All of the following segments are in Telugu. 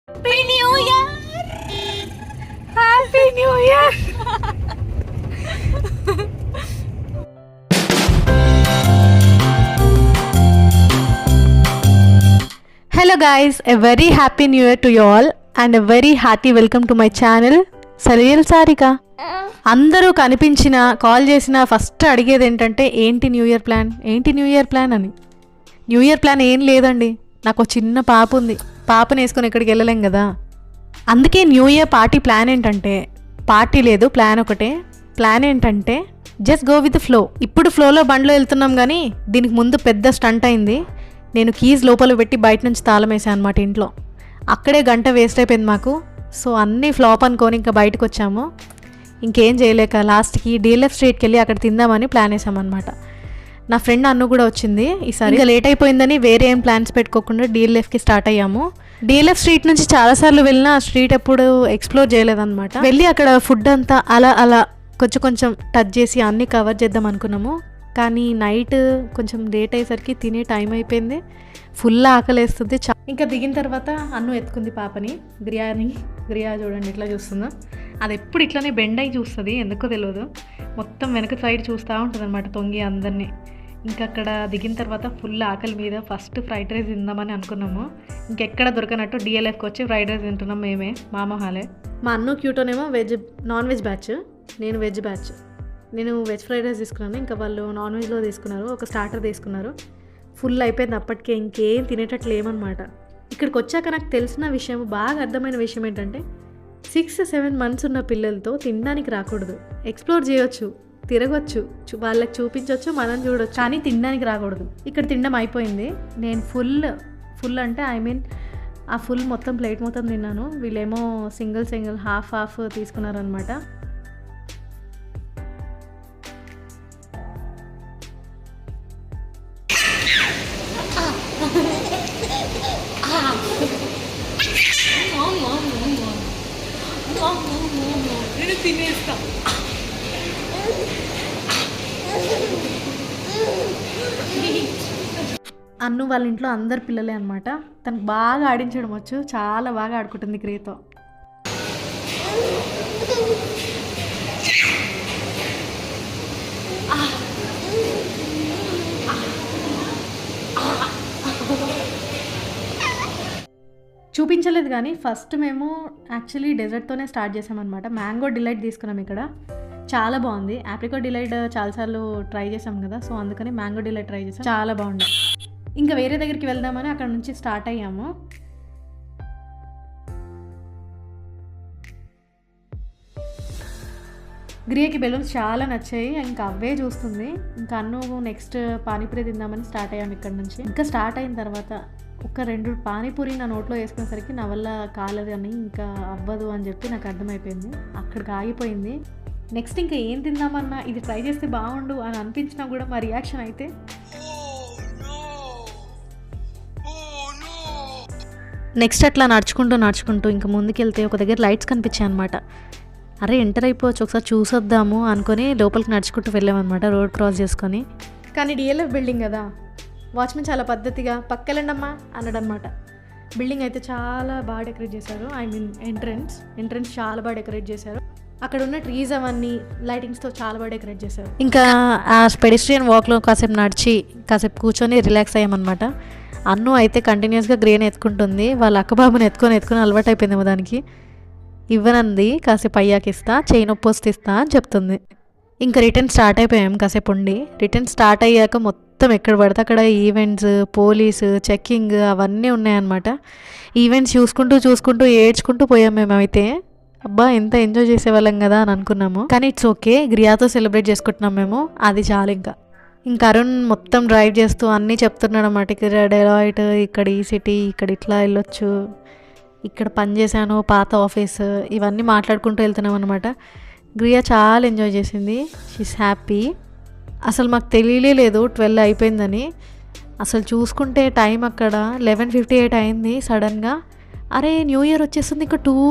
Happy new year, happy new year. Hello guys, a very happy new year to you all and a very hearty welcome to my channel surreal Sarika. అందరూ కనిపించిన కాల్ చేసిన ఫస్ట్ అడిగేది ఏంటంటే ఏంటి న్యూ ఇయర్ ప్లాన్, ఏంటి న్యూ ఇయర్ ప్లాన్ అని. న్యూ ఇయర్ ప్లాన్ ఏం లేదండి, నాకు ఒక చిన్న పాప ఉంది, పాపను వేసుకొని ఎక్కడికి వెళ్ళలేం కదా. అందుకే న్యూ ఇయర్ పార్టీ ప్లాన్ ఏంటంటే, పార్టీ లేదు ప్లాన్ ఒకటే. ప్లాన్ ఏంటంటే జస్ట్ గో విత్ ఫ్లో. ఇప్పుడు ఫ్లోలో బండ్లో వెళ్తున్నాం కానీ దీనికి ముందు పెద్ద స్టంట్ అయింది. నేను కీజ్ లోపల పెట్టి బయట నుంచి తాళం వేసాను అనమాట ఇంట్లో. అక్కడే గంట వేస్ట్ అయిపోయింది మాకు. సో అన్నీ ఫ్లాప్ అనుకొని ఇంకా బయటకు వచ్చాము. ఇంకేం చేయలేక లాస్ట్కి డిఎల్ఎఫ్ స్ట్రీట్కి వెళ్ళి అక్కడ తిందామని ప్లాన్ వేసామన్నమాట. నా ఫ్రెండ్ అన్ను కూడా వచ్చింది. ఈసారి ఇంకా లేట్ అయిపోయిందని వేరే ఏం ప్లాన్స్ పెట్టుకోకుండా డిఎల్ఎఫ్కి స్టార్ట్ అయ్యాము. డిఎల్ఎఫ్ స్ట్రీట్ నుంచి చాలాసార్లు వెళ్ళినా ఆ స్ట్రీట్ ఎప్పుడు ఎక్స్ప్లోర్ చేయలేదన్నమాట. వెళ్ళి అక్కడ ఫుడ్ అంతా అలా కొంచెం టచ్ చేసి అన్నీ కవర్ చేద్దాం అనుకున్నాము. కానీ నైట్ కొంచెం లేట్ అయ్యేసరికి తినే టైం అయిపోయింది. ఫుల్ ఆకలేస్తుంది. ఇంకా దిగిన తర్వాత అన్ను ఎత్తుకుంది పాపని, గ్రియా చూడండి ఇట్లా చూస్తుందో. అది ఎప్పుడు ఇట్లానే బెండ్ అయి చూస్తుంది, ఎందుకో తెలియదు. మొత్తం వెనక సైడ్ చూస్తూ ఉంటుంది అనమాట తొంగి అందరినీ. ఇంకా అక్కడ దిగిన తర్వాత ఫుల్ ఆకలి మీద ఫస్ట్ ఫ్రైడ్ రైస్ తిందామని అనుకున్నాము. ఇంకెక్కడ దొరకనట్టు డిఎల్ఎఫ్కి వచ్చి ఫ్రైడ్ రైస్ తింటున్నాం మేమే, మా మొహాలే. మా అన్ను క్యూటోనేమో నాన్ వెజ్ బ్యాచ్, నేను వెజ్ బ్యాచ్. నేను వెజ్ ఫ్రైడ్ రైస్ తీసుకున్నాను, ఇంకా వాళ్ళు నాన్ వెజ్లో తీసుకున్నారు, ఒక స్టార్టర్ తీసుకున్నారు. ఫుల్ అయిపోయింది అప్పటికే, ఇంకేం తినేటట్లు ఏమన్నమాట. ఇక్కడికి వచ్చాక నాకు తెలిసిన విషయం, బాగా అర్థమైన విషయం ఏంటంటే 6-7 months ఉన్న పిల్లలతో తినడానికి రాకూడదు. ఎక్స్ప్లోర్ చేయొచ్చు, తిరగచ్చు, వాళ్ళకి చూపించవచ్చు, మనం చూడొచ్చు, కానీ తినడానికి రాకూడదు. ఇక్కడ తినడం అయిపోయింది. నేను ఫుల్ అంటే ఆ ఫుల్ మొత్తం ప్లేట్ మొత్తం తిన్నాను. వీళ్ళేమో సింగిల్ హాఫ్ తీసుకున్నారనమాట. నేను తినేస్తా. అన్ను వాళ్ళ ఇంట్లో అందరు పిల్లలే అనమాట. తనకు బాగా ఆడించడం వచ్చు, చాలా బాగా ఆడుకుంటుంది క్రియతో. చూపించలేదు కానీ ఫస్ట్ మేము యాక్చువల్లీ డెజర్ట్తోనే స్టార్ట్ చేసామన్నమాట. మ్యాంగో డిలైట్ తీసుకున్నాం ఇక్కడ, చాలా బాగుంది. ఆప్రికాట్ డిలైట్ చాలాసార్లు ట్రై చేసాం కదా, సో అందుకని మ్యాంగో డిలైట్ ట్రై చేసాం, చాలా బాగుంది. ఇంకా వేరే దగ్గరికి వెళ్దామని అక్కడ నుంచి స్టార్ట్ అయ్యాము. గ్రియకి బెలూన్స్ చాలా నచ్చాయి, ఇంకా అవే చూస్తుంది. ఇంకా అన్ను నెక్స్ట్ పానీపూరి తిందామని స్టార్ట్ అయ్యాము ఇక్కడ నుంచి. ఇంకా స్టార్ట్ అయిన తర్వాత ఒక 2 పానీపూరి నా నోట్లో వేసుకునేసరికి నా వల్ల కాలేదని, ఇంకా అవ్వదు అని చెప్పి నాకు అర్థమైపోయింది. అక్కడికి ఆగిపోయింది. నెక్స్ట్ ఇంకా ఏం తిందామన్నా ఇది ట్రై చేస్తే బాగుండు అని అనిపించినా కూడా మా రియాక్షన్ అయితే నెక్స్ట్ అట్లా నడుచుకుంటూ ఇంకా ముందుకెళ్తే ఒక దగ్గర లైట్స్ కనిపించాయి అనమాట. అరే ఎంటర్ అయిపోవచ్చు, ఒకసారి చూసొద్దాము అనుకొని లోపలికి నడుచుకుంటూ వెళ్ళామన్నమాట, రోడ్ క్రాస్ చేసుకొని. కానీ డిఎల్ఎఫ్ బిల్డింగ్ కదా, వాచ్మెన్ చాలా పద్ధతిగా పక్కలండమ్మా అన్నాడనమాట. బిల్డింగ్ అయితే చాలా బాగా డెకరేట్ చేశారు. ఎంట్రన్స్ చాలా బాగా డెకరేట్ చేశారు. అక్కడ ఉన్న ట్రీస్ అవన్నీ లైటింగ్స్తో చాలా బాగా డెకరేట్ చేశారు. ఇంకా ఆ పెడిస్ట్రియన్ వాక్లో కాసేపు నడిచి కాసేపు కూర్చొని రిలాక్స్ అయ్యామన్నమాట. అన్ను అయితే కంటిన్యూస్గా గ్రేన్ ఎత్తుకుంటుంది, వాళ్ళ అక్కబాబుని ఎత్తుకొని అలవాటు అయిపోయిందేమో దానికి. ఇవ్వనంది, కాసేపు అయ్యాక ఇస్తా, చెయ్యి నొప్పి వస్తే ఇస్తా అని చెప్తుంది. ఇంకా రిటర్న్ స్టార్ట్ అయిపోయాం. కాసేపు ఉండి రిటర్న్ స్టార్ట్ అయ్యాక మొత్తం ఎక్కడ పడితే అక్కడ ఈవెంట్స్, పోలీసు చెక్కింగ్ అవన్నీ ఉన్నాయన్నమాట. ఈవెంట్స్ చూసుకుంటూ ఏడ్చుకుంటూ పోయాం మేమైతే. అబ్బా ఎంత ఎంజాయ్ చేసేవాళ్ళం కదా అని అనుకున్నాము. కానీ ఇట్స్ ఓకే, గ్రియాతో సెలబ్రేట్ చేసుకుంటున్నాం మేము, అది చాలు. ఇంకా అరుణ్ మొత్తం డ్రైవ్ చేస్తూ అన్నీ చెప్తున్నాడు అన్నమాట. ఇక్కడ డెలాయిట్, ఇక్కడ ఈ సిటీ, ఇక్కడ ఇట్లా వెళ్ళొచ్చు, ఇక్కడ పని చేశాను, పాత ఆఫీస్, ఇవన్నీ మాట్లాడుకుంటూ వెళ్తున్నాం అనమాట. గ్రియా చాలా ఎంజాయ్ చేసింది, షీస్ హ్యాపీ. అసలు మాకు తెలియలేదు 12 అయిపోయిందని. అసలు చూసుకుంటే టైం అక్కడ 11:58 అయింది. సడన్గా అరే న్యూ ఇయర్ వచ్చేస్తుంది, ఇంకా 2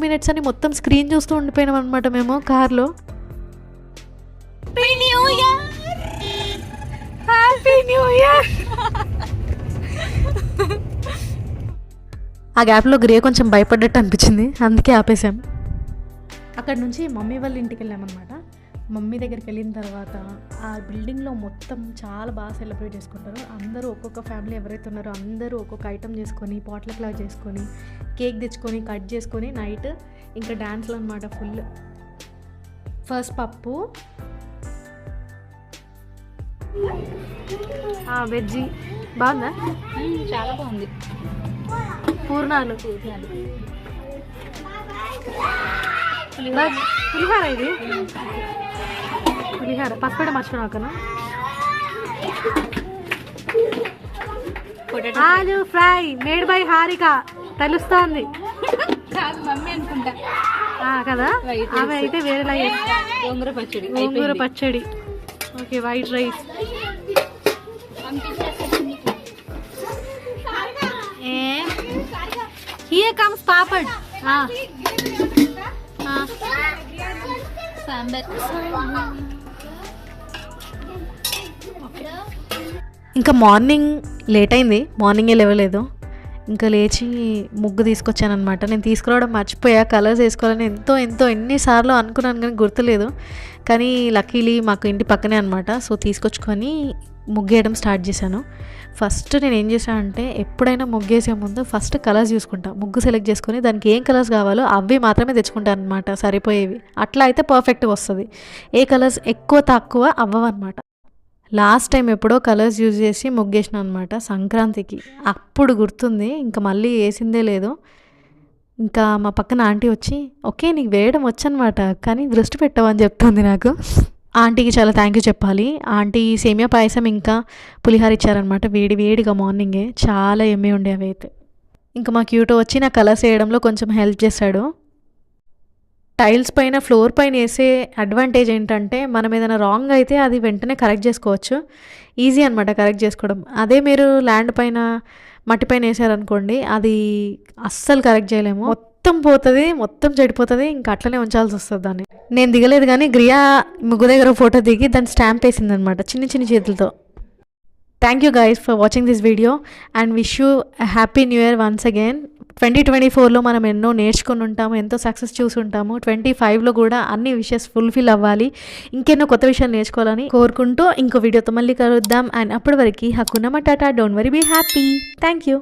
minutes అని మొత్తం స్క్రీన్ చూస్తూ ఉండిపోయినాం అనమాట మేము కార్లో. Happy new year. ఆ గ్యాప్లో గ్రియ కొంచెం భయపడ్డట్టు అనిపించింది, అందుకే ఆపేసాం. అక్కడ నుంచి మమ్మీ వాళ్ళ ఇంటికి వెళ్ళామన్నమాట. మమ్మీ దగ్గరికి వెళ్ళిన తర్వాత ఆ బిల్డింగ్లో మొత్తం చాలా బాగా సెలబ్రేట్ చేసుకుంటారు. అందరూ ఒక్కొక్క ఫ్యామిలీ ఎవరైతే ఉన్నారో అందరూ ఒక్కొక్క ఐటెం చేసుకొని పాట్లక్ లాగా చేసుకొని కేక్ తెచ్చుకొని కట్ చేసుకొని నైట్ ఇంకా డ్యాన్స్లు అనమాట ఫుల్. ఫస్ట్ పప్పు, వెజ్జీ బాగుందా? చాలా బాగుంది. పూర్ణాలు, పులిహార, ఇది పులిహార పసుపెడ మర్చిపోయినా. ఆలు ఫ్రై మేడ్ బై హారిక తెలుస్తోంది మమ్మీ అనుకుంటా కదా. ఆమె అయితే వేరేలా గోంగూర పచ్చడి. Okay, white rice. Here comes papad. Sambar. ఇంకా మార్నింగ్ లేట్ అయింది, మార్నింగే లేవలేదు. ఇంకా లేచి ముగ్గు తీసుకొచ్చానమాట. నేను తీసుకురావడం మర్చిపోయా. కలర్స్ వేసుకోవాలని ఎన్నిసార్లు అనుకున్నాను కానీ గుర్తులేదు. కానీ లక్కీలీ మాకు ఇంటి పక్కనే అనమాట. సో తీసుకొచ్చుకొని ముగ్గేయడం స్టార్ట్ చేశాను. ఫస్ట్ నేను ఏం చేశానంటే ఎప్పుడైనా ముగ్గేసే ముందు ఫస్ట్ కలర్స్ చూసుకుంటా. ముగ్గు సెలెక్ట్ చేసుకొని దానికి ఏం కలర్స్ కావాలో అవి మాత్రమే తెచ్చుకుంటాను అనమాట, సరిపోయేవి. అట్లా అయితే పర్ఫెక్ట్గా వస్తుంది. ఏ కలర్స్ ఎక్కువ తక్కువ అవ్వవన్నమాట. లాస్ట్ టైం ఎప్పుడో కలర్స్ యూజ్ చేసి ముగ్గేసిన అనమాట సంక్రాంతికి. అప్పుడు గుర్తుంది, ఇంకా మళ్ళీ వేసిందే లేదు. ఇంకా మా పక్కన ఆంటీ వచ్చి ఓకే నీకు వేయడం వచ్చనమాట కానీ దృష్టి పెట్టవని చెప్తుంది నాకు. ఆంటీకి చాలా థ్యాంక్ యూ చెప్పాలి. ఆంటీ సేమియా పాయసం ఇంకా పులిహార ఇచ్చారనమాట వేడిగా మార్నింగే. చాలా ఎమ్మె ఉండే అవి అయితే. ఇంకా మా క్యూటో వచ్చి నా కలర్స్ వేయడంలో కొంచెం హెల్ప్ చేశాడు. టైల్స్ పైన ఫ్లోర్ పైన వేసే అడ్వాంటేజ్ ఏంటంటే మనం ఏదైనా రాంగ్ అయితే అది వెంటనే కరెక్ట్ చేసుకోవచ్చు. ఈజీ అనమాట కరెక్ట్ చేసుకోవడం. అదే మీరు ల్యాండ్ పైన మట్టి పైన వేసారనుకోండి అది అస్సలు కరెక్ట్ చేయలేము. మొత్తం పోతుంది, మొత్తం చెడిపోతుంది. ఇంకా అట్లనే ఉంచాల్సి వస్తుంది దాన్ని. నేను దిగలేదు కానీ గ్రియా ముగ్గు దగ్గర ఫోటో దిగి దాన్ని స్టాంప్ వేసిందనమాట చిన్న చేతులతో. Thank you guys for watching this video and wish you happy new year once again. 2024లో మనం ఎన్నో నేర్చుకుని ఉంటాము, ఎంతో సక్సెస్ చూసి ఉంటాము. 25లో కూడా అన్ని విషయస్ ఫుల్ఫిల్ అవ్వాలి, ఇంకెన్నో కొత్త విషయాలు నేర్చుకోవాలని కోరుకుంటూ ఇంకో వీడియోతో మళ్ళీ కలుద్దాం. అండ్ అప్పటి వరకు హక్కున మటాటా, don't worry, be happy. Thank you.